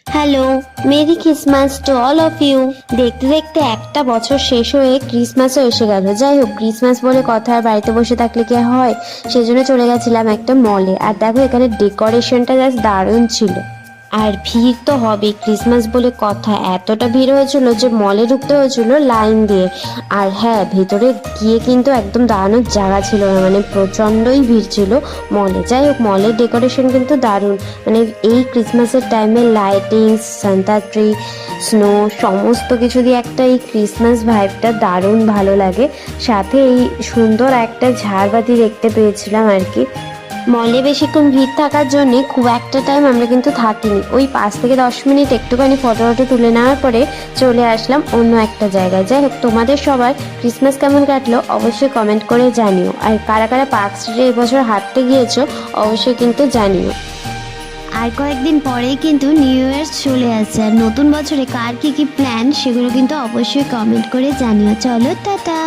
Hello, merry Christmas to all of you. দেখতে দেখতে একটা বছর শেষ হয়ে ক্রিসমাসও এসে গেল। যাই হোক, ক্রিসমাস বলে কথা, আর বাড়িতে বসে থাকলে কি হয়, সেজন্য চলে গেছিলাম একটা মলে। আর দেখো, এখানে ডেকোরেশনটা জাস্ট দারুণ ছিল। আর ভিড় তো হবেই, ক্রিসমাস বলে কথা, এতটা ভিড় হয়েছিল যে মলে ঢুকতে হয়েছিল লাইন দিয়ে। আর হ্যাঁ, ভেতরে গিয়ে কিন্তু একদম দাঁড়ানোর জায়গা ছিল না, মানে প্রচণ্ডই ভিড় ছিল মলে। যাই হোক, মলের ডেকোরেশন কিন্তু দারুণ, মানে এই ক্রিসমাসের টাইমে লাইটিং, সান্তা ট্রি, স্নো, সমস্ত কিছু দিয়ে একটা এই ক্রিসমাস ভাইবটা দারুণ ভালো লাগে। সাথে এই সুন্দর একটা ঝাড়বাতি দেখতে পেয়েছিলাম আর কি। মলে বেশিক্ষণ ভিড় থাকার জন্য খুব একটা টাইম আমরা কিন্তু থাকিনি, ওই 5 থেকে 10 মিনিট একটুখানি ফটো ফটো তুলে নেওয়ার পরে চলে আসলাম অন্য একটা জায়গায়। যাই হোক, তোমাদের সবার ক্রিসমাস কেমন কাটলো অবশ্যই কমেন্ট করে জানিও। আর কারা কারা পার্ক স্ট্রিটে এবছর হাঁটতে গিয়েছো অবশ্যই কিন্তু জানিও। আর কয়েকদিন পরেই কিন্তু নিউ ইয়ার চলে আসছে, আর নতুন বছরে কার কি কি প্ল্যান সেগুলো কিন্তু অবশ্যই কমেন্ট করে জানিও। চলো, টাটা।